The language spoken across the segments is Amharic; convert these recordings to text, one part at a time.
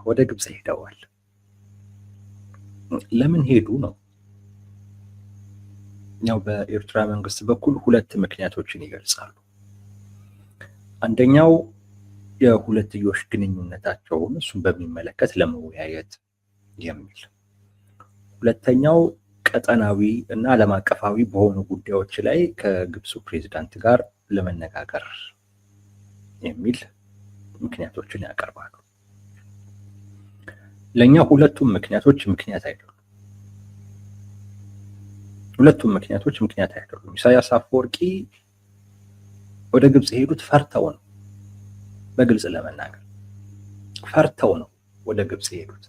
ወደ ግብጽ ሄደዋል። ለምን ሄዱ ነው? ያው በኤርትራ መንግስት በኩል ሁለት ምክንያቶችን ይገልጻሉ። አንደኛው የሁለትዮሽ ግንኙነታቸውን እሱን በሚመለከት ለመወያየት የሚል፣ ሁለተኛው ቀጠናዊ እና ዓለም አቀፋዊ በሆኑ ጉዳዮች ላይ ከግብፁ ፕሬዝዳንት ጋር ለመነጋገር የሚል ምክንያቶችን ያቀርባሉ። ለኛ ሁለቱም ምክንያቶች ምክንያት አይደሉም። ኢሳያስ አፈወርቂ ወደ ግብጽ ሄዱት ፈርተው ነው። በግልጽ ለመናገር ፈርተው ነው ወደ ግብጽ ሄዱት።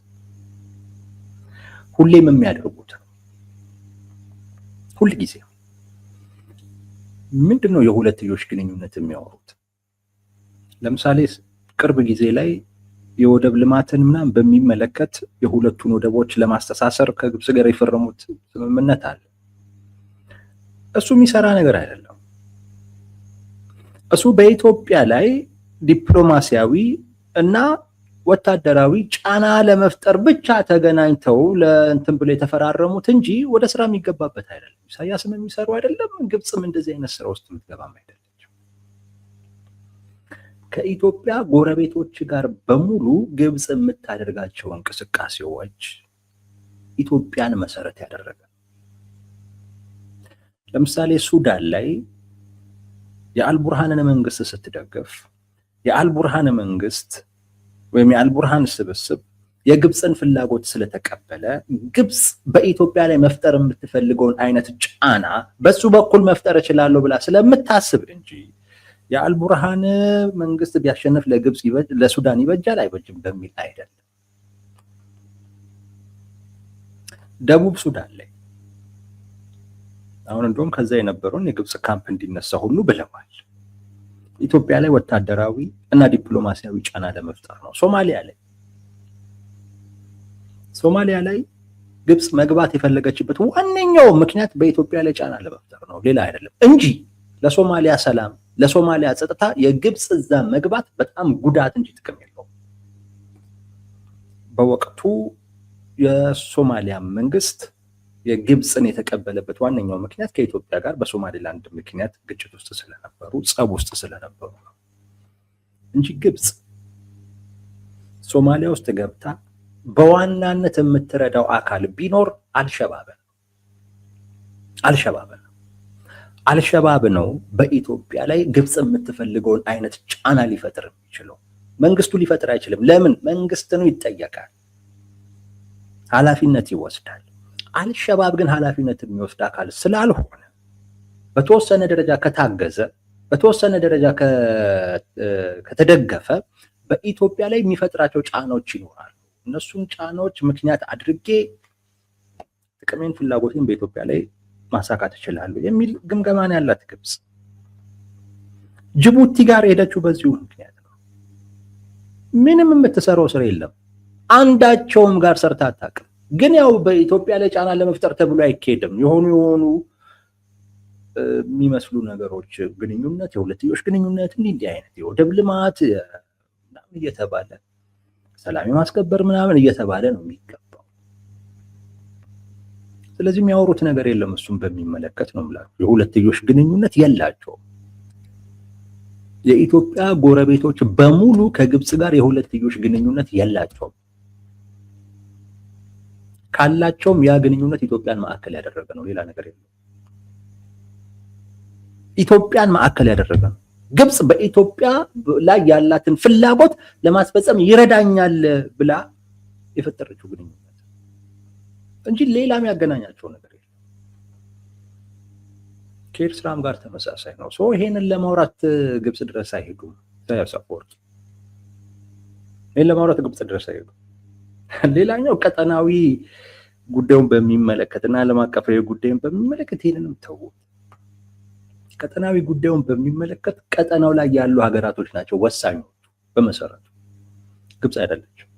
ሁሌም የሚያደርጉት ሁል ጊዜ ምንድነው የሁለትዮሽ ግንኙነት የሚያወሩት? ለምሳሌ ቅርብ ጊዜ ላይ የወደብ ልማትን ምናምን በሚመለከት የሁለቱን ወደቦች ለማስተሳሰር ከግብጽ ጋር የፈረሙት ስምምነት አለ። እሱ የሚሰራ ነገር አይደለም። እሱ በኢትዮጵያ ላይ ዲፕሎማሲያዊ እና ወታደራዊ ጫና ለመፍጠር ብቻ ተገናኝተው ለእንትን ብለው የተፈራረሙት እንጂ ወደ ስራ የሚገባበት አይደለም። ኢሳያስም የሚሰሩ አይደለም፣ ግብጽም እንደዚህ አይነት ስራ ውስጥ የምትገባም አይደለም። ከኢትዮጵያ ጎረቤቶች ጋር በሙሉ ግብጽ የምታደርጋቸው እንቅስቃሴዎች ኢትዮጵያን መሰረት ያደረገ። ለምሳሌ ሱዳን ላይ የአልቡርሃንን መንግስት ስትደግፍ የአልቡርሃን መንግስት ወይም የአልቡርሃን ስብስብ የግብፅን ፍላጎት ስለተቀበለ ግብጽ በኢትዮጵያ ላይ መፍጠር የምትፈልገውን አይነት ጫና በሱ በኩል መፍጠር እችላለሁ ብላ ስለምታስብ እንጂ የአልቡርሃን መንግስት ቢያሸንፍ ለግብጽ ለሱዳን ይበጃል አይበጅም በሚል አይደለም። ደቡብ ሱዳን ላይ አሁን እንደውም ከዛ የነበረውን የግብጽ ካምፕ እንዲነሳ ሁሉ ብለዋል። ኢትዮጵያ ላይ ወታደራዊ እና ዲፕሎማሲያዊ ጫና ለመፍጠር ነው። ሶማሊያ ላይ ግብጽ መግባት የፈለገችበት ዋነኛው ምክንያት በኢትዮጵያ ላይ ጫና ለመፍጠር ነው፣ ሌላ አይደለም እንጂ ለሶማሊያ ሰላም፣ ለሶማሊያ ጸጥታ የግብጽ እዛ መግባት በጣም ጉዳት እንጂ ጥቅም የለውም። በወቅቱ የሶማሊያ መንግስት የግብጽን የተቀበለበት ዋነኛው ምክንያት ከኢትዮጵያ ጋር በሶማሌላንድ ምክንያት ግጭት ውስጥ ስለነበሩ ጸብ ውስጥ ስለነበሩ ነው እንጂ ግብጽ ሶማሊያ ውስጥ ገብታ በዋናነት የምትረዳው አካል ቢኖር አልሸባብ ነው። በኢትዮጵያ ላይ ግብጽ የምትፈልገውን አይነት ጫና ሊፈጥር የሚችለው መንግስቱ ሊፈጥር አይችልም። ለምን? መንግስት ነው ይጠየቃል፣ ኃላፊነት ይወስዳል። አልሸባብ ግን ኃላፊነት የሚወስድ አካል ስላልሆነ በተወሰነ ደረጃ ከታገዘ፣ በተወሰነ ደረጃ ከተደገፈ በኢትዮጵያ ላይ የሚፈጥራቸው ጫናዎች ይኖራሉ። እነሱን ጫናዎች ምክንያት አድርጌ ጥቅሜን፣ ፍላጎቴን በኢትዮጵያ ላይ ማሳካት እችላለሁ የሚል ግምገማን ያላት ግብጽ ጅቡቲ ጋር ሄደችው በዚሁ ምክንያት ነው። ምንም የምትሰራው ስራ የለም፣ አንዳቸውም ጋር ሰርታ አታውቅም። ግን ያው በኢትዮጵያ ላይ ጫና ለመፍጠር ተብሎ አይካሄድም። የሆኑ የሚመስሉ ነገሮች ግንኙነት፣ የሁለትዮሽ ግንኙነት እንዲህ አይነት የወደብ ልማት ምናምን እየተባለ ሰላም ማስከበር ምናምን እየተባለ ነው የሚገባው። ስለዚህ የሚያወሩት ነገር የለም። እሱም በሚመለከት ነው የምላችሁ። የሁለትዮሽ ግንኙነት የላቸውም። የኢትዮጵያ ጎረቤቶች በሙሉ ከግብጽ ጋር የሁለትዮሽ ግንኙነት የላቸውም። ካላቸውም ያ ግንኙነት ኢትዮጵያን ማዕከል ያደረገ ነው፣ ሌላ ነገር የለም። ኢትዮጵያን ማዕከል ያደረገ ነው። ግብጽ በኢትዮጵያ ላይ ያላትን ፍላጎት ለማስፈጸም ይረዳኛል ብላ የፈጠረችው ግንኙነት እንጂ ሌላም ያገናኛቸው ነገር የለም። ከኤርትራም ጋር ተመሳሳይ ነው። ይሄንን ለማውራት ግብጽ ድረስ አይሄዱም። ኢሳያስ አፈወርቂ ይሄን ለማውራት ግብጽ ድረስ አይሄዱም። ሌላኛው ቀጠናዊ ጉዳዩን በሚመለከትና ዓለም አቀፋዊ ጉዳዩን በሚመለከት ይሄንንም ተው። ቀጠናዊ ጉዳዩን በሚመለከት ቀጠናው ላይ ያሉ ሀገራቶች ናቸው ወሳኞቹ። በመሰረቱ ግብጽ አይደለችም።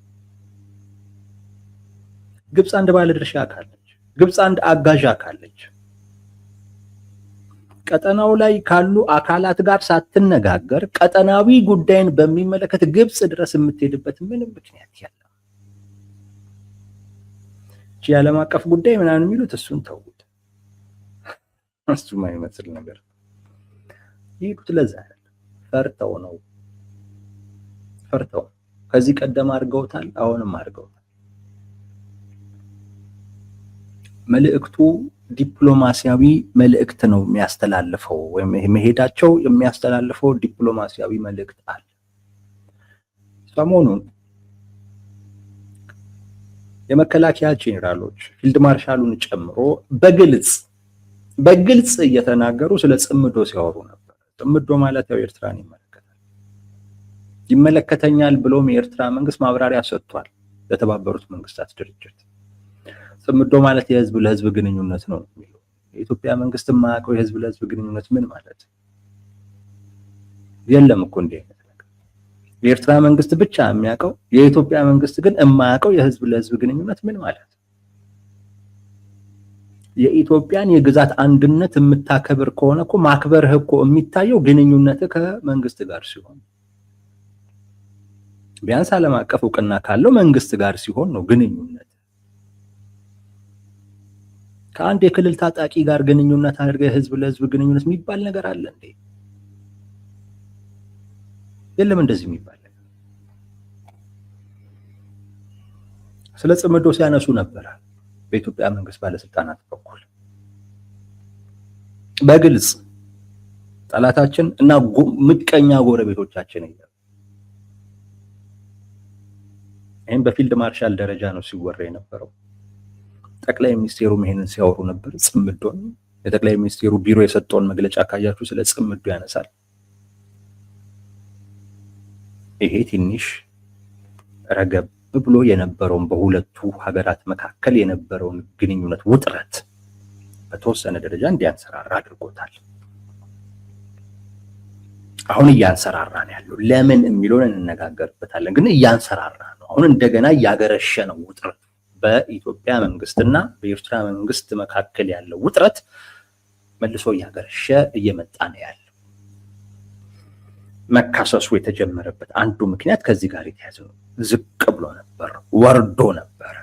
ግብጽ አንድ ባለድርሻ አካል ነች። ግብጽ አንድ አጋዥ አካል ነች። ቀጠናው ላይ ካሉ አካላት ጋር ሳትነጋገር ቀጠናዊ ጉዳይን በሚመለከት ግብጽ ድረስ የምትሄድበት ምንም ምክንያት የለም። የዓለም አቀፍ ጉዳይ ምናምን የሚሉት እሱን ተውት። እሱ የማይመስል ነገር ይሄዱት ለዛ ፈርተው ነው። ከዚህ ቀደም አድርገውታል፣ አሁንም አድርገውታል። መልእክቱ ዲፕሎማሲያዊ መልእክት ነው የሚያስተላልፈው፣ ወይም መሄዳቸው የሚያስተላልፈው ዲፕሎማሲያዊ መልእክት አለ። ሰሞኑን የመከላከያ ጄኔራሎች ፊልድ ማርሻሉን ጨምሮ በግልጽ እየተናገሩ ስለ ጽምዶ ሲያወሩ ነበር። ጽምዶ ማለት ያው ኤርትራን ይመለከተኛል ብሎም የኤርትራ መንግስት ማብራሪያ ሰጥቷል ለተባበሩት መንግስታት ድርጅት። ጽምዶ ማለት የህዝብ ለህዝብ ግንኙነት ነው የሚለው። የኢትዮጵያ መንግስት የማያውቀው የህዝብ ለህዝብ ግንኙነት ምን ማለት የለም እኮ እንዴ። የኤርትራ መንግስት ብቻ የሚያውቀው፣ የኢትዮጵያ መንግስት ግን የማያውቀው የህዝብ ለህዝብ ግንኙነት ምን ማለት። የኢትዮጵያን የግዛት አንድነት የምታከብር ከሆነ እኮ ማክበርህ እኮ የሚታየው ግንኙነት ከመንግስት ጋር ሲሆን፣ ቢያንስ ዓለም አቀፍ እውቅና ካለው መንግስት ጋር ሲሆን ነው ግንኙነት። ከአንድ የክልል ታጣቂ ጋር ግንኙነት አድርገህ ህዝብ ለህዝብ ግንኙነት የሚባል ነገር አለ እንዴ? የለም እንደዚህ የሚባል ነገር። ስለ ጽምዶ ሲያነሱ ነበር በኢትዮጵያ መንግስት ባለስልጣናት በኩል በግልጽ ጠላታችን እና ምቀኛ ጎረቤቶቻችን ይላል። ይሄን በፊልድ ማርሻል ደረጃ ነው ሲወራ የነበረው። ጠቅላይ ሚኒስቴሩ ይሄንን ሲያወሩ ነበር። ጽምዶን የጠቅላይ ሚኒስቴሩ ቢሮ የሰጠውን መግለጫ ካያችሁ ስለ ጽምዶ ያነሳል። ይሄ ትንሽ ረገብ ብሎ የነበረውን በሁለቱ ሀገራት መካከል የነበረውን ግንኙነት ውጥረት በተወሰነ ደረጃ እንዲያንሰራራ አድርጎታል። አሁን እያንሰራራ ነው ያለው። ለምን የሚለውን እንነጋገርበታለን። ግን እያንሰራራ ነው። አሁን እንደገና እያገረሸ ነው ውጥረት። በኢትዮጵያ መንግስትና በኤርትራ መንግስት መካከል ያለው ውጥረት መልሶ እያገረሸ እየመጣ ነው ያለው። መካሰሱ የተጀመረበት አንዱ ምክንያት ከዚህ ጋር የተያዘ ነው። ዝቅ ብሎ ነበር፣ ወርዶ ነበር።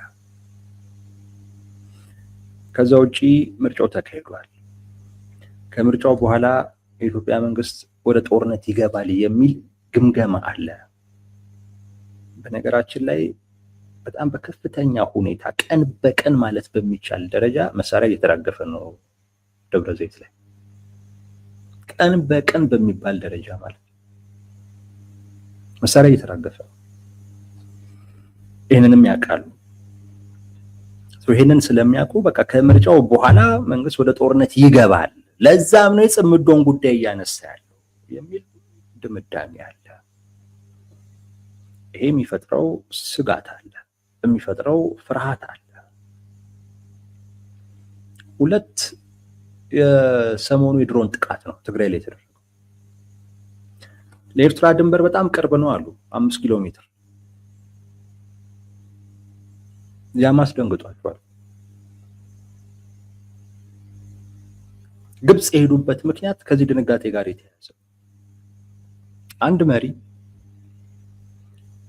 ከዛ ውጪ ምርጫው ተካሂዷል። ከምርጫው በኋላ የኢትዮጵያ መንግስት ወደ ጦርነት ይገባል የሚል ግምገማ አለ። በነገራችን ላይ በጣም በከፍተኛ ሁኔታ ቀን በቀን ማለት በሚቻል ደረጃ መሳሪያ እየተራገፈ ነው ደብረ ዘይት ላይ። ቀን በቀን በሚባል ደረጃ ማለት መሳሪያ እየተራገፈ ነው። ይሄንንም ያውቃሉ። ይሄንን ስለሚያውቁ በቃ ከምርጫው በኋላ መንግስት ወደ ጦርነት ይገባል፣ ለዛም ነው የጽምዶን ጉዳይ እያነሳ ያለው የሚል ድምዳሜ አለ። ይሄ የሚፈጥረው ስጋት አለ፣ የሚፈጥረው ፍርሃት አለ። ሁለት የሰሞኑ የድሮን ጥቃት ነው ትግራይ ላይ የተደረገው። ለኤርትራ ድንበር በጣም ቅርብ ነው አሉ፣ 5 ኪሎ ሜትር። ያም አስደንግጧቸዋል። ግብጽ የሄዱበት ምክንያት ከዚህ ድንጋጤ ጋር የተያያዘ። አንድ መሪ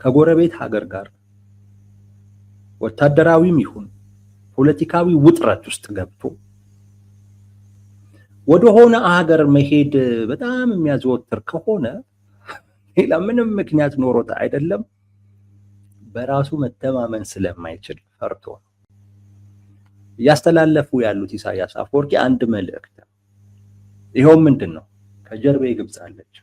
ከጎረቤት ሀገር ጋር ወታደራዊም ይሁን ፖለቲካዊ ውጥረት ውስጥ ገብቶ ወደሆነ ሀገር መሄድ በጣም የሚያዘወትር ከሆነ ሌላ ምንም ምክንያት ኖሮት አይደለም፣ በራሱ መተማመን ስለማይችል ፈርቶ ነው። እያስተላለፉ ያሉት ኢሳያስ አፈወርቂ አንድ መልእክት ነው። ይሄው ምንድነው? ከጀርባዬ ግብጽ አለች፣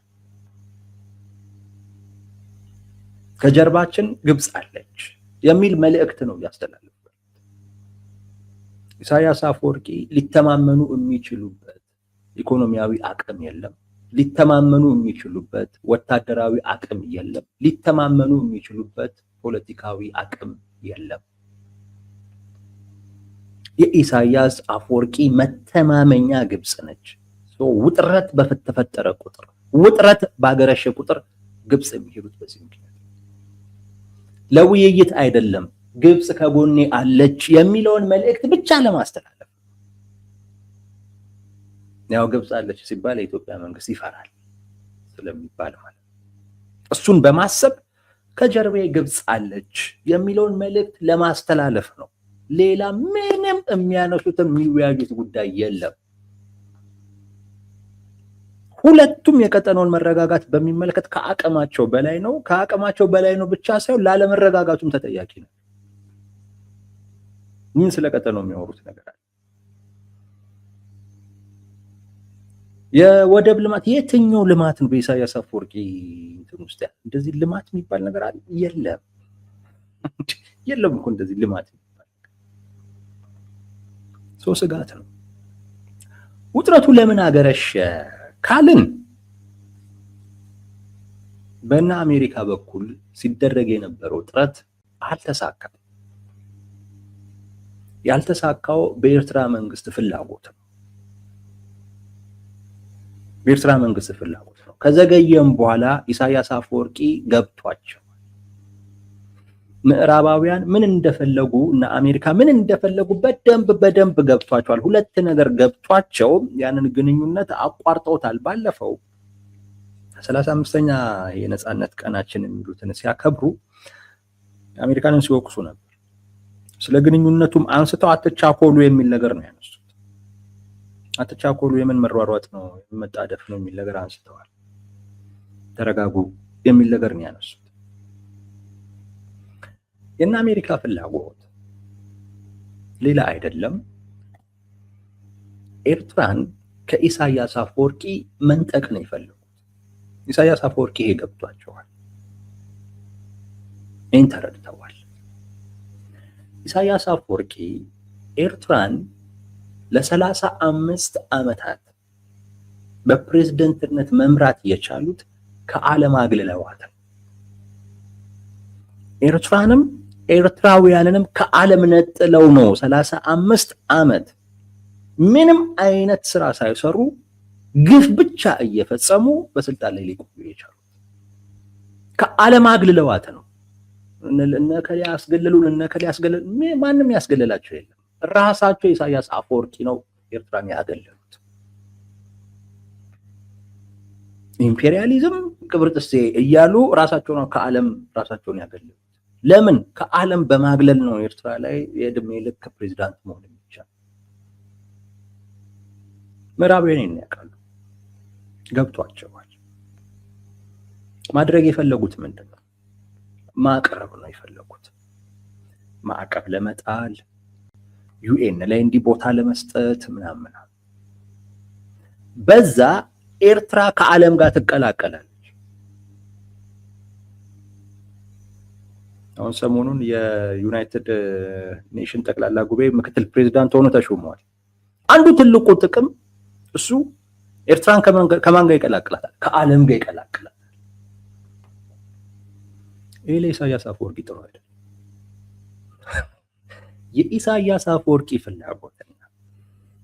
ከጀርባችን ግብጽ አለች የሚል መልእክት ነው እያስተላለፉ። ኢሳያስ አፈወርቂ ሊተማመኑ የሚችሉበት ኢኮኖሚያዊ አቅም የለም፣ ሊተማመኑ የሚችሉበት ወታደራዊ አቅም የለም፣ ሊተማመኑ የሚችሉበት ፖለቲካዊ አቅም የለም። የኢሳያስ አፈወርቂ መተማመኛ ግብጽ ነች። ውጥረት በተፈጠረ ቁጥር፣ ውጥረት ባገረሸ ቁጥር ግብጽ የሚሄዱት በዚህ ምክንያት ለውይይት አይደለም፣ ግብጽ ከጎኔ አለች የሚለውን መልእክት ብቻ ለማስተላለፍ። ያው ግብጽ አለች ሲባል የኢትዮጵያ መንግስት ይፈራል ስለሚባል ማለት እሱን በማሰብ ከጀርባዬ ግብጽ አለች የሚለውን መልእክት ለማስተላለፍ ነው። ሌላ ምንም የሚያነሱትን የሚወያዩት ጉዳይ የለም። ሁለቱም የቀጠናውን መረጋጋት በሚመለከት ከአቅማቸው በላይ ነው። ከአቅማቸው በላይ ነው ብቻ ሳይሆን ላለመረጋጋቱም ተጠያቂ ነው። ምን ስለ ቀጠናው የሚያወሩት ነገር አለ? የወደብ ልማት የትኛው ልማት ነው በኢሳያስ አፈወርቂ እንትን ውስጥ ያለ? እንደዚህ ልማት የሚባል ነገር አለ? የለም የለም እኮ እንደዚህ ልማት የሚባል ሰው ስጋት ነው። ውጥረቱ ለምን አገረሸ ካልን በእነ አሜሪካ በኩል ሲደረግ የነበረው ጥረት አልተሳካም። ያልተሳካው በኤርትራ መንግስት ፍላጎት ነው። በኤርትራ መንግስት ፍላጎት ነው። ከዘገየም በኋላ ኢሳያስ አፈወርቂ ገብቷቸው ምዕራባውያን ምን እንደፈለጉ እና አሜሪካ ምን እንደፈለጉ በደንብ ገብቷቸዋል። ሁለት ነገር ገብቷቸው ያንን ግንኙነት አቋርጠውታል። ባለፈው 35ኛ የነጻነት ቀናችን የሚሉትን ሲያከብሩ አሜሪካንን ሲወቅሱ ነበር። ስለ ግንኙነቱም አንስተው አትቻኮሉ የሚል ነገር ነው ያነሱት። አትቻኮሉ የምን መሯሯጥ ነው የመጣደፍ ነው የሚል ነገር አንስተዋል። ተረጋጉ የሚል ነገር ነው ያነሱት። የእነ አሜሪካ ፍላጎት ሌላ አይደለም፣ ኤርትራን ከኢሳያስ አፈወርቂ መንጠቅ ነው የፈለጉት። ኢሳያስ አፈወርቂ ይሄ ገብቷቸዋል፣ ይህን ተረድተዋል። ኢሳያስ አፈወርቂ ኤርትራን ለ35 ዓመታት በፕሬዝደንትነት መምራት የቻሉት ከዓለም አግልለዋት ኤርትራንም ኤርትራውያንንም ከዓለም ነጥለው ነው 35 ዓመት ምንም አይነት ስራ ሳይሰሩ ግፍ ብቻ እየፈጸሙ በስልጣን ላይ ሊቆዩ የቻሉት። ከዓለም አግልለዋት ነው። እነ ከሌ ያስገለሉን እነ ከሌ ያስገለሉ ማንም ያስገለላቸው የለም። ራሳቸው ኢሳያስ አፈወርቂ ነው ኤርትራን ያገለሉት። ኢምፔሪያሊዝም ቅብርጥሴ እያሉ ራሳቸው ነው ከዓለም ራሳቸውን ያገለሉት። ለምን? ከዓለም በማግለል ነው ኤርትራ ላይ የእድሜ ልክ ፕሬዝዳንት መሆን የሚቻል። ምዕራባውያን ያውቃሉ፣ ገብቷቸዋል። ማድረግ የፈለጉት ምንድነው? ማቅረብ ነው የፈለጉት። ማዕቀብ ለመጣል ዩኤን ላይ እንዲህ ቦታ ለመስጠት ምናምን። በዛ ኤርትራ ከዓለም ጋር ትቀላቀላለች። አሁን ሰሞኑን የዩናይትድ ኔሽን ጠቅላላ ጉባኤ ምክትል ፕሬዝዳንት ሆኖ ተሾመዋል። አንዱ ትልቁ ጥቅም እሱ ኤርትራን ከማን ጋር ይቀላቅላታል? ከዓለም ጋር ይቀላቅላታል። ይሄ ለኢሳያስ አፈወርቂ ጥሩ አይደለም። የኢሳያስ አፈወርቂ ፍላጎትና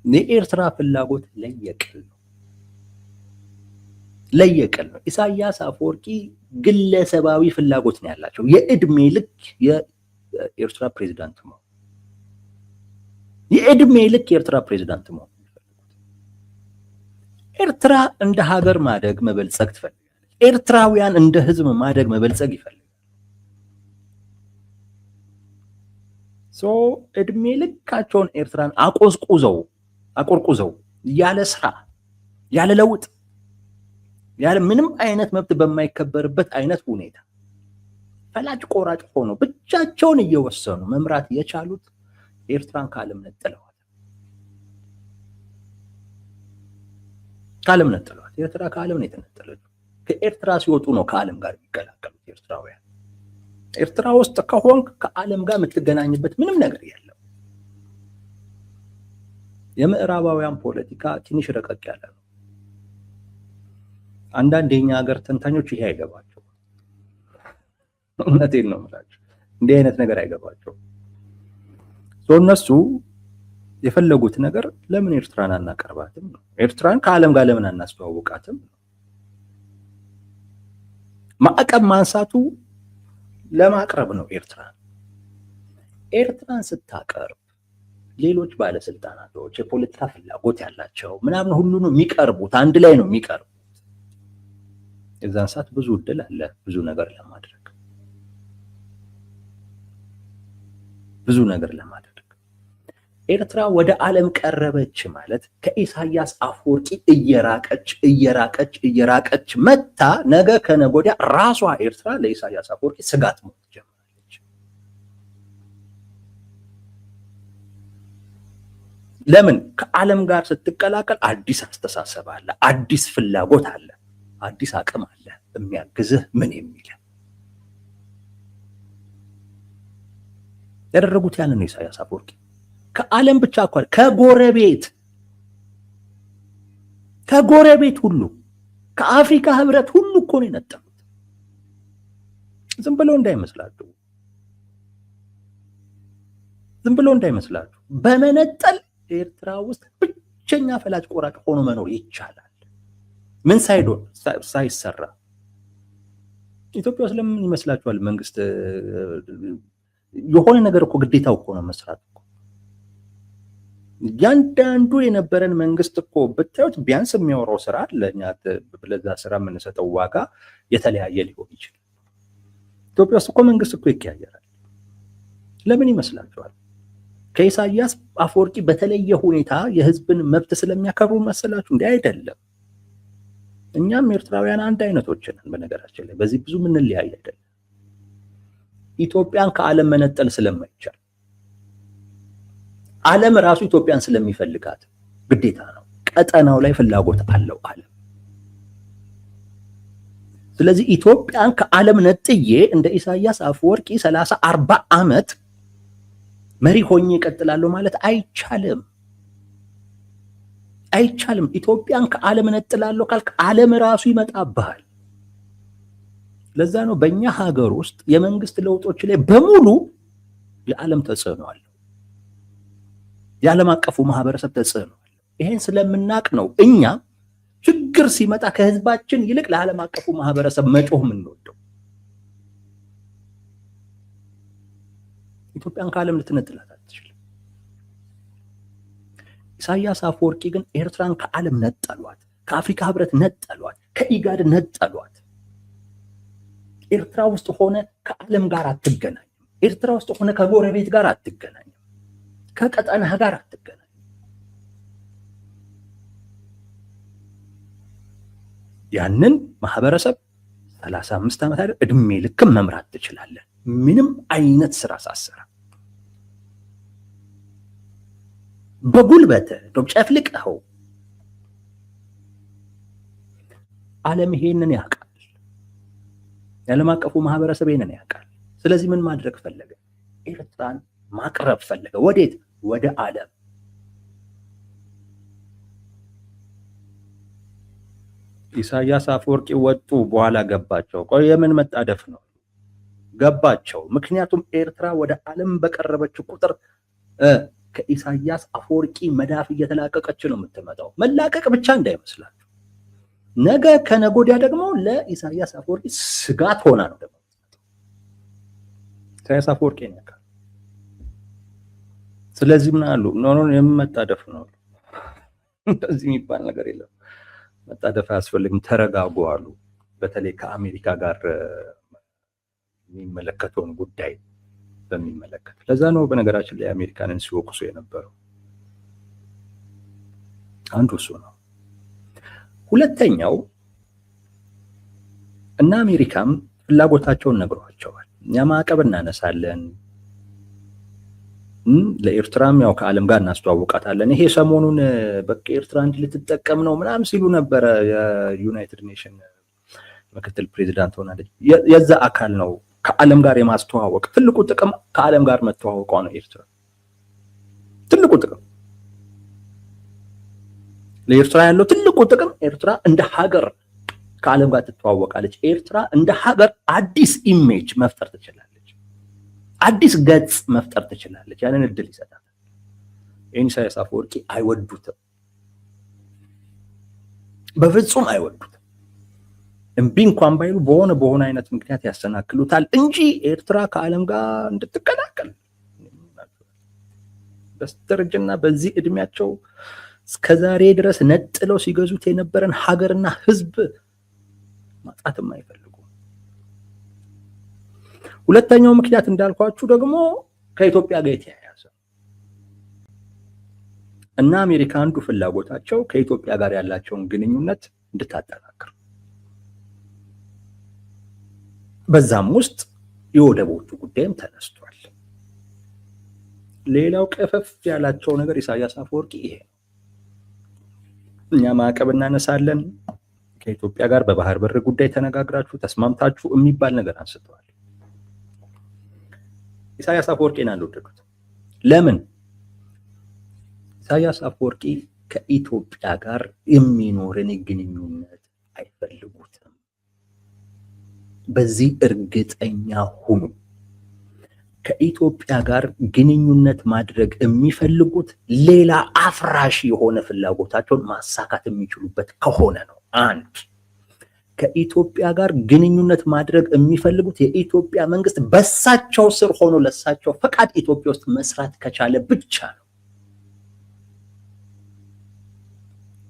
የኤርትራ ፍላጎት ለየቅል ነው። ኢሳያስ አፈወርቂ ግለሰባዊ ፍላጎት ነው ያላቸው። የእድሜ ልክ የኤርትራ ፕሬዝዳንት ነው። የእድሜ ልክ የኤርትራ ፕሬዝዳንት ነው። ኤርትራ እንደ ሀገር ማደግ መበልጸግ ትፈልጋለች። ኤርትራውያን እንደ ህዝብ ማደግ መበልጸግ ይፈልጋል። እድሜ ልካቸውን ኤርትራን አቆርቁዘው ያለ ስራ ያለ ለውጥ ያለ ምንም አይነት መብት በማይከበርበት አይነት ሁኔታ ፈላጭ ቆራጭ ሆኖ ብቻቸውን እየወሰኑ መምራት የቻሉት ኤርትራን ከዓለም ነጥለዋል። ኤርትራ ከዓለም ነው የተነጠለችው። ከኤርትራ ሲወጡ ነው ከዓለም ጋር የሚቀላቀሉት ኤርትራውያን። ኤርትራ ውስጥ ከሆንክ ከዓለም ጋር የምትገናኝበት ምንም ነገር የለም። የምዕራባውያን ፖለቲካ ትንሽ ረቀቅ ያለ ነው። አንዳንድ የኛ ሀገር ተንታኞች ይሄ አይገባቸው። እውነቴን ነው የምላቸው፣ እንዲህ አይነት ነገር አይገባቸው። እነሱ የፈለጉት ነገር ለምን ኤርትራን አናቀርባትም ነው። ኤርትራን ከዓለም ጋር ለምን አናስተዋውቃትም ነው። ማዕቀብ ማንሳቱ ለማቅረብ ነው። ኤርትራን ስታቀርብ ሌሎች ባለስልጣናቶች የፖለቲካ ፍላጎት ያላቸው ምናምን ሁሉ ነው የሚቀርቡት፣ አንድ ላይ ነው የሚቀርቡት። የዛን ሰዓት ብዙ እድል አለ ብዙ ነገር ለማድረግ። ኤርትራ ወደ ዓለም ቀረበች ማለት ከኢሳያስ አፈወርቂ እየራቀች መታ ነገ ከነገ ወዲያ ራሷ ኤርትራ ለኢሳያስ አፈወርቂ ስጋት መሆን ጀመረች። ለምን? ከዓለም ጋር ስትቀላቀል አዲስ አስተሳሰብ አለ፣ አዲስ ፍላጎት አለ፣ አዲስ አቅም አለ የሚያግዝህ ምን የሚል ያደረጉት ያንን ነው ኢሳያስ አፈወርቂ። ከዓለም ብቻ እኮ ከጎረቤት ሁሉ ከአፍሪካ ህብረት ሁሉ እኮ ነው የነጠሉት። ዝም ብሎ እንዳይመስላችሁ በመነጠል ኤርትራ ውስጥ ብቸኛ ፈላጭ ቆራጭ ሆኖ መኖር ይቻላል። ምን ሳይሰራ ኢትዮጵያ ውስጥ ለምን ይመስላችኋል? መንግስት የሆነ ነገር እኮ ግዴታው እኮ ነው መስራት እኮ። እያንዳንዱ የነበረን መንግስት እኮ ብታዩት ቢያንስ የሚያወራው ስራ ለኛ ለዛ ስራ የምንሰጠው ዋጋ የተለያየ ሊሆን ይችላል። ኢትዮጵያ ውስጥ እኮ መንግስት እኮ ይቀያየራል። ለምን ይመስላችኋል? ከኢሳያስ አፈወርቂ በተለየ ሁኔታ የህዝብን መብት ስለሚያከብሩ መሰላችሁ? እንዲህ አይደለም። እኛም ኤርትራውያን አንድ አይነቶች ነን። በነገራችን ላይ በዚህ ብዙ ምንለያይ አይደለም። ኢትዮጵያን ከዓለም መነጠል ስለማይቻል ዓለም ራሱ ኢትዮጵያን ስለሚፈልጋት ግዴታ ነው። ቀጠናው ላይ ፍላጎት አለው ዓለም። ስለዚህ ኢትዮጵያን ከዓለም ነጥዬ እንደ ኢሳያስ አፈወርቂ 30-40 ዓመት መሪ ሆኜ እቀጥላለሁ ማለት አይቻልም። ኢትዮጵያን ከዓለም ነጥላለሁ ካልክ ዓለም ራሱ ይመጣብሃል። ለዛ ነው በእኛ ሀገር ውስጥ የመንግስት ለውጦች ላይ በሙሉ የዓለም ተጽዕኖ አለው፣ የዓለም አቀፉ ማህበረሰብ ተጽዕኖ አለው። ይሄን ስለምናቅ ነው እኛ ችግር ሲመጣ ከህዝባችን ይልቅ ለዓለም አቀፉ ማህበረሰብ መጮህ የምንወደው። ኢትዮጵያን ከዓለም ልትነጥላት አትችልም። ኢሳያስ አፈወርቂ ግን ኤርትራን ከዓለም ነጠሏት፣ ከአፍሪካ ህብረት ነጠሏት፣ ከኢጋድ ነጠሏት። ኤርትራ ውስጥ ሆነ ከዓለም ጋር አትገናኝም። ኤርትራ ውስጥ ሆነ ከጎረቤት ጋር አትገናኝም፣ ከቀጠናህ ጋር አትገናኝም። ያንን ማህበረሰብ 35 ዓመት አይደል እድሜ ልክም መምራት ትችላለህ፣ ምንም አይነት ስራ ሳሰራ በጉልበት ነው ጨፍልቀኸው። ዓለም ይሄንን ያውቃል፣ የዓለም አቀፉ ማህበረሰብ ይሄንን ያውቃል። ስለዚህ ምን ማድረግ ፈለገ? ኤርትራን ማቅረብ ፈለገ። ወዴት? ወደ ዓለም። ኢሳያስ አፈወርቂ ወጡ፣ በኋላ ገባቸው። ቆይ የምን መጣደፍ ነው? ገባቸው። ምክንያቱም ኤርትራ ወደ ዓለም በቀረበችው ቁጥር ከኢሳያስ አፈወርቂ መዳፍ እየተላቀቀች ነው የምትመጣው። መላቀቅ ብቻ እንዳይመስላችሁ፣ ነገ ከነጎዲያ ደግሞ ለኢሳያስ አፈወርቂ ስጋት ሆና ነው ደግሞ ኢሳያስ አፈወርቂ ያካል። ስለዚህ ምን አሉ? ኖ የምመጣደፍ ነው፣ እንደዚህ የሚባል ነገር የለም፣ መጣደፍ አያስፈልግም፣ ተረጋጉ አሉ። በተለይ ከአሜሪካ ጋር የሚመለከተውን ጉዳይ በሚመለከት ለዛ ነው በነገራችን ላይ አሜሪካንን ሲወቅሱ የነበረው። አንዱ እሱ ነው። ሁለተኛው እና አሜሪካም ፍላጎታቸውን ነግሯቸዋል። እኛ ማዕቀብ እናነሳለን፣ ለኤርትራም ያው ከዓለም ጋር እናስተዋውቃታለን። ይሄ ሰሞኑን በቃ ኤርትራ እንጂ ልትጠቀም ነው ምናምን ሲሉ ነበረ። የዩናይትድ ኔሽን ምክትል ፕሬዚዳንት ሆናለች። የዛ አካል ነው ከዓለም ጋር የማስተዋወቅ ትልቁ ጥቅም ከዓለም ጋር መተዋወቋ ነው። ኤርትራ ትልቁ ጥቅም ለኤርትራ ያለው ትልቁ ጥቅም ኤርትራ እንደ ሀገር ከዓለም ጋር ትተዋወቃለች። ኤርትራ እንደ ሀገር አዲስ ኢሜጅ መፍጠር ትችላለች፣ አዲስ ገጽ መፍጠር ትችላለች። ያንን እድል ይሰጣል። ኢሳያስ አፈወርቂ አይወዱትም፣ በፍጹም አይወዱትም። እምቢ እንኳን ባይሉ በሆነ አይነት ምክንያት ያሰናክሉታል እንጂ ኤርትራ ከዓለም ጋር እንድትቀላቀል በስተርጅና በዚህ እድሜያቸው እስከዛሬ ድረስ ነጥለው ሲገዙት የነበረን ሀገርና ህዝብ ማጣትም አይፈልጉም። ሁለተኛው ምክንያት እንዳልኳችሁ ደግሞ ከኢትዮጵያ ጋር የተያያዘ እና አሜሪካ አንዱ ፍላጎታቸው ከኢትዮጵያ ጋር ያላቸውን ግንኙነት እንድታጠናክር፣ በዛም ውስጥ የወደቦቹ ጉዳይም ተነስቷል። ሌላው ቀፈፍ ያላቸው ነገር ኢሳያስ አፈወርቂ ይሄ ነው። እኛ ማዕቀብ እናነሳለን፣ ከኢትዮጵያ ጋር በባህር በር ጉዳይ ተነጋግራችሁ ተስማምታችሁ የሚባል ነገር አንስተዋል። ኢሳያስ አፈወርቂን አልወደዱት። ለምን? ኢሳያስ አፈወርቂ ከኢትዮጵያ ጋር የሚኖርን ግንኙነት አይፈልጉትም። በዚህ እርግጠኛ ሁኑ። ከኢትዮጵያ ጋር ግንኙነት ማድረግ የሚፈልጉት ሌላ አፍራሽ የሆነ ፍላጎታቸውን ማሳካት የሚችሉበት ከሆነ ነው። አንድ ከኢትዮጵያ ጋር ግንኙነት ማድረግ የሚፈልጉት የኢትዮጵያ መንግስት በሳቸው ስር ሆኖ ለሳቸው ፈቃድ ኢትዮጵያ ውስጥ መስራት ከቻለ ብቻ ነው።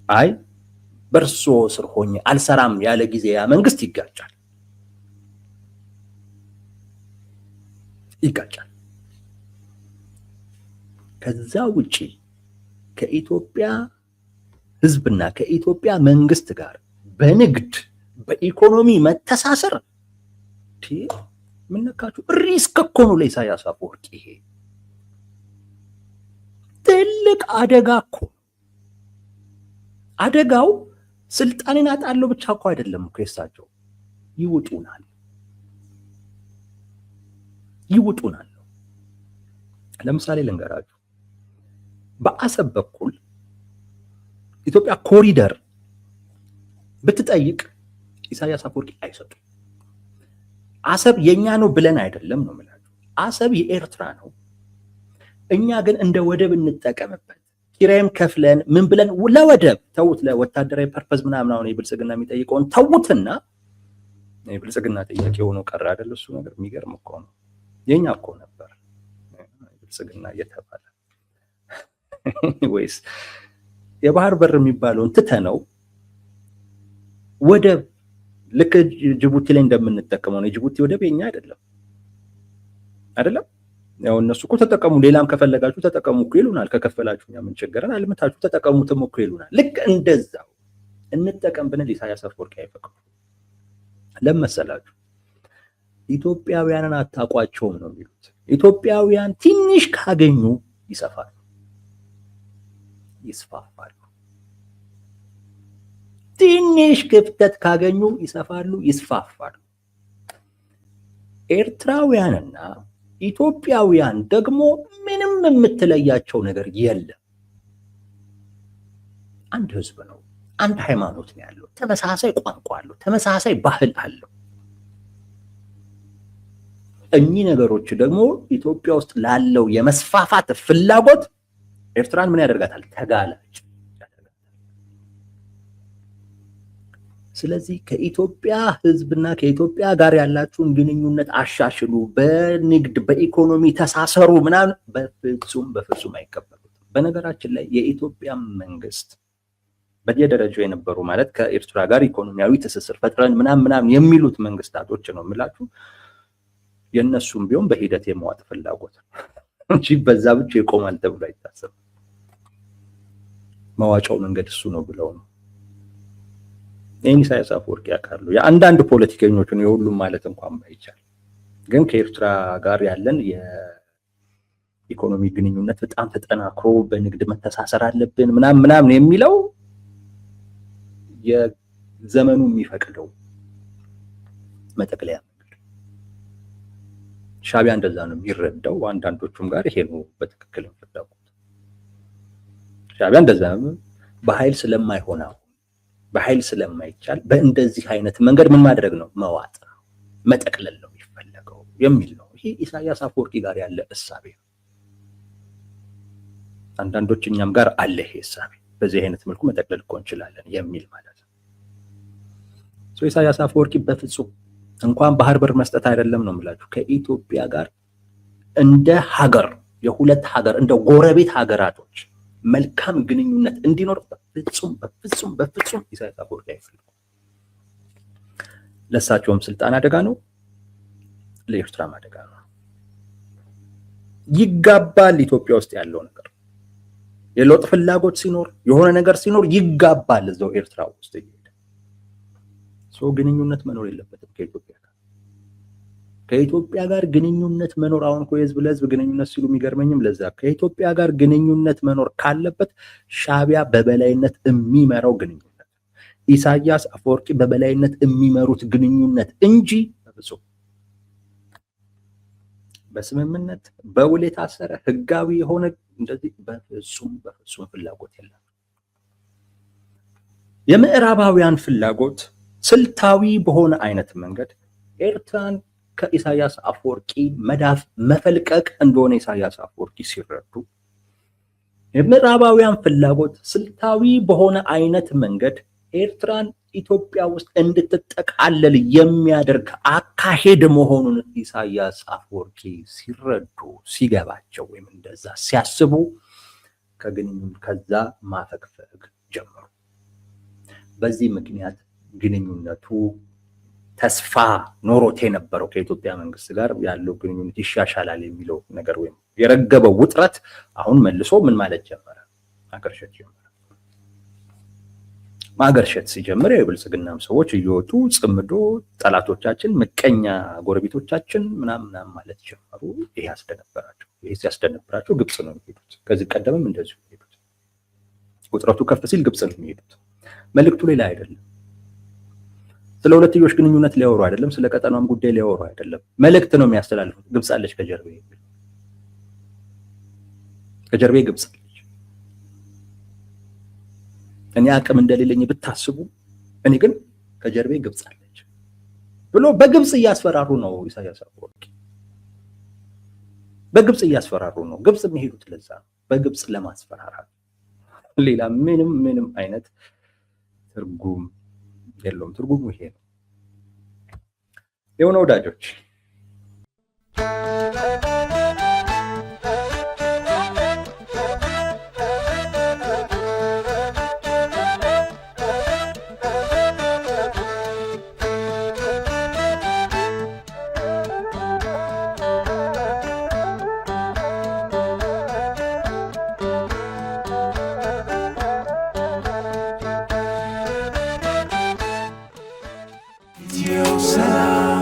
አይ በርሶ ስር ሆኜ አልሰራም ያለ ጊዜ ያ መንግስት ይጋጫል። ከዛ ውጪ ከኢትዮጵያ ህዝብና ከኢትዮጵያ መንግስት ጋር በንግድ በኢኮኖሚ መተሳሰር ምን ነካችሁ? ሪስክ እኮ ነው ለኢሳያስ አፈወርቂ። ይሄ ትልቅ አደጋ እኮ። አደጋው ስልጣኔን አጣለው ብቻ እኮ አይደለም እኮ የሳቸው ይውጡናል። ለምሳሌ ልንገራችሁ፣ በአሰብ በኩል ኢትዮጵያ ኮሪደር ብትጠይቅ ኢሳያስ አፈወርቂ አይሰጡም። አሰብ የኛ ነው ብለን አይደለም ነው የምላችሁ። አሰብ የኤርትራ ነው። እኛ ግን እንደ ወደብ እንጠቀምበት፣ ኪራይም ከፍለን ምን ብለን ለወደብ ተውት፣ ለወታደራዊ ፐርፐዝ ምናምን። አሁን የብልጽግና የሚጠይቀውን ተውትና የብልጽግና ጥያቄ ሆኖ ቀረ አይደል? እሱ ነገር የሚገርም እኮ ነው። የኛ እኮ ነበር ብልጽግና እየተባለ ወይስ የባህር በር የሚባለውን ትተነው ወደብ ልክ ጅቡቲ ላይ እንደምንጠቀመው ነው። የጅቡቲ ወደብ የኛ አይደለም። ያው እነሱ እኮ ተጠቀሙ፣ ሌላም ከፈለጋችሁ ተጠቀሙ እኮ ይሉናል። ከከፈላችሁ እኛ ምን ቸገረን? አልምታችሁ ተጠቀሙትም እኮ ይሉናል። ልክ እንደዛው እንጠቀም ብንል ኢሳያስ አፈወርቂ አይፈቅዱ። ለመሰላችሁ ኢትዮጵያውያንን አታቋቸውም ነው የሚሉት። ኢትዮጵያውያን ትንሽ ካገኙ ይሰፋሉ፣ ይስፋፋሉ። ትንሽ ክፍተት ካገኙ ይሰፋሉ፣ ይስፋፋሉ። ኤርትራውያንና ኢትዮጵያውያን ደግሞ ምንም የምትለያቸው ነገር የለም። አንድ ህዝብ ነው፣ አንድ ሃይማኖት ነው ያለው፣ ተመሳሳይ ቋንቋ አለው፣ ተመሳሳይ ባህል አለው። እኚህ ነገሮች ደግሞ ኢትዮጵያ ውስጥ ላለው የመስፋፋት ፍላጎት ኤርትራን ምን ያደርጋታል? ተጋላጭ። ስለዚህ ከኢትዮጵያ ህዝብና ከኢትዮጵያ ጋር ያላችሁን ግንኙነት አሻሽሉ፣ በንግድ በኢኮኖሚ ተሳሰሩ ምናምን በፍጹም አይቀበሉትም። በነገራችን ላይ የኢትዮጵያ መንግስት በየደረጃው የነበሩ ማለት ከኤርትራ ጋር ኢኮኖሚያዊ ትስስር ፈጥረን ምናምን የሚሉት መንግስታቶች ነው የምላችሁ፣ የነሱም ቢሆን በሂደት የመዋጥ ፍላጎት እንጂ በዛ ብቻ ይቆማል ተብሎ አይታሰብም። መዋጫው መንገድ እሱ ነው ብለው ነው። ኢሳያስ አፈወርቂ ያውቃሉ። የአንዳንድ ፖለቲከኞችን የሁሉም ማለት እንኳን ባይቻል ግን ከኤርትራ ጋር ያለን የኢኮኖሚ ግንኙነት በጣም ተጠናክሮ በንግድ መተሳሰር አለብን ምናምን የሚለው የዘመኑ የሚፈቅደው መጠቅለያ መንገድ። ሻዕቢያ እንደዛ ነው የሚረዳው። አንዳንዶቹም ጋር ይሄ ነው በትክክል ፍላጎት። ሻዕቢያ እንደዛ በኃይል ስለማይሆን በኃይል ስለማይቻል በእንደዚህ አይነት መንገድ ምን ማድረግ ነው? መዋጥ ነው፣ መጠቅለል ነው የሚፈለገው የሚል ነው። ይሄ ኢሳያስ አፈወርቂ ጋር ያለ እሳቤ ነው። አንዳንዶች እኛም ጋር አለ ይሄ እሳቤ፣ በዚህ አይነት መልኩ መጠቅለል እኮ እንችላለን የሚል ማለት ነው። ኢሳያስ አፈወርቂ በፍጹም እንኳን ባህር በር መስጠት አይደለም ነው የምላችሁ፣ ከኢትዮጵያ ጋር እንደ ሀገር የሁለት ሀገር እንደ ጎረቤት ሀገራቶች መልካም ግንኙነት እንዲኖር በፍጹም ኢሳያስ አፈወርቂ አይፈልጉም። ለእሳቸውም ስልጣን አደጋ ነው፣ ለኤርትራም አደጋ ነው። ይጋባል። ኢትዮጵያ ውስጥ ያለው ነገር የለውጥ ፍላጎት ሲኖር የሆነ ነገር ሲኖር ይጋባል እዛው ኤርትራ ውስጥ ይሄድ። ግንኙነት መኖር የለበትም ከኢትዮጵያ ጋር ግንኙነት መኖር። አሁን እኮ የህዝብ ለህዝብ ግንኙነት ሲሉ የሚገርመኝም ለዛ ከኢትዮጵያ ጋር ግንኙነት መኖር ካለበት ሻዕቢያ በበላይነት የሚመራው ግንኙነት፣ ኢሳያስ አፈወርቂ በበላይነት የሚመሩት ግንኙነት እንጂ በፍጹም በስምምነት በውል የታሰረ ህጋዊ የሆነ እንደዚህ በፍጹም ፍላጎት የለም። የምዕራባውያን ፍላጎት ስልታዊ በሆነ አይነት መንገድ ኤርትራን ከኢሳያስ አፈወርቂ መዳፍ መፈልቀቅ እንደሆነ ኢሳያስ አፈወርቂ ሲረዱ፣ የምዕራባውያን ፍላጎት ስልታዊ በሆነ አይነት መንገድ ኤርትራን ኢትዮጵያ ውስጥ እንድትጠቃለል የሚያደርግ አካሄድ መሆኑን ኢሳያስ አፈወርቂ ሲረዱ ሲገባቸው ወይም እንደዛ ሲያስቡ ከዛ ማፈግፈግ ጀመሩ። በዚህ ምክንያት ግንኙነቱ ተስፋ ኖሮት የነበረው ከኢትዮጵያ መንግስት ጋር ያለው ግንኙነት ይሻሻላል የሚለው ነገር ወይም የረገበው ውጥረት አሁን መልሶ ምን ማለት ጀመረ? ማገርሸት ሲጀምር የብልጽግናም ሰዎች እየወጡ ጽምዶ ጠላቶቻችን፣ ምቀኛ ጎረቤቶቻችን ምናምን ማለት ጀመሩ። ይሄ ያስደነበራቸው። ይሄ ሲያስደነበራቸው ግብጽ ነው የሚሄዱት። ከዚህ ቀደምም እንደዚሁ የሚሄዱት። ውጥረቱ ከፍ ሲል ግብጽ ነው የሚሄዱት። መልእክቱ ሌላ አይደለም። ስለ ሁለትዮሽ ግንኙነት ሊያወሩ አይደለም፣ ስለ ቀጠናም ጉዳይ ሊያወሩ አይደለም። መልእክት ነው የሚያስተላልፉት። ግብጽ አለች ከጀርባዬ ግብጽ አለች። እኔ አቅም እንደሌለኝ ብታስቡ፣ እኔ ግን ከጀርባዬ ግብጽ አለች ብሎ በግብጽ እያስፈራሩ ነው ኢሳያስ አፈወርቂ። በግብጽ እያስፈራሩ ነው። ግብጽ የሚሄዱት ለዛ ነው፣ በግብጽ ለማስፈራራት። ሌላ ምንም አይነት ትርጉም የለውም። ትርጉሙ ይሄ ነው። የሆነ ወዳጆች Yourself.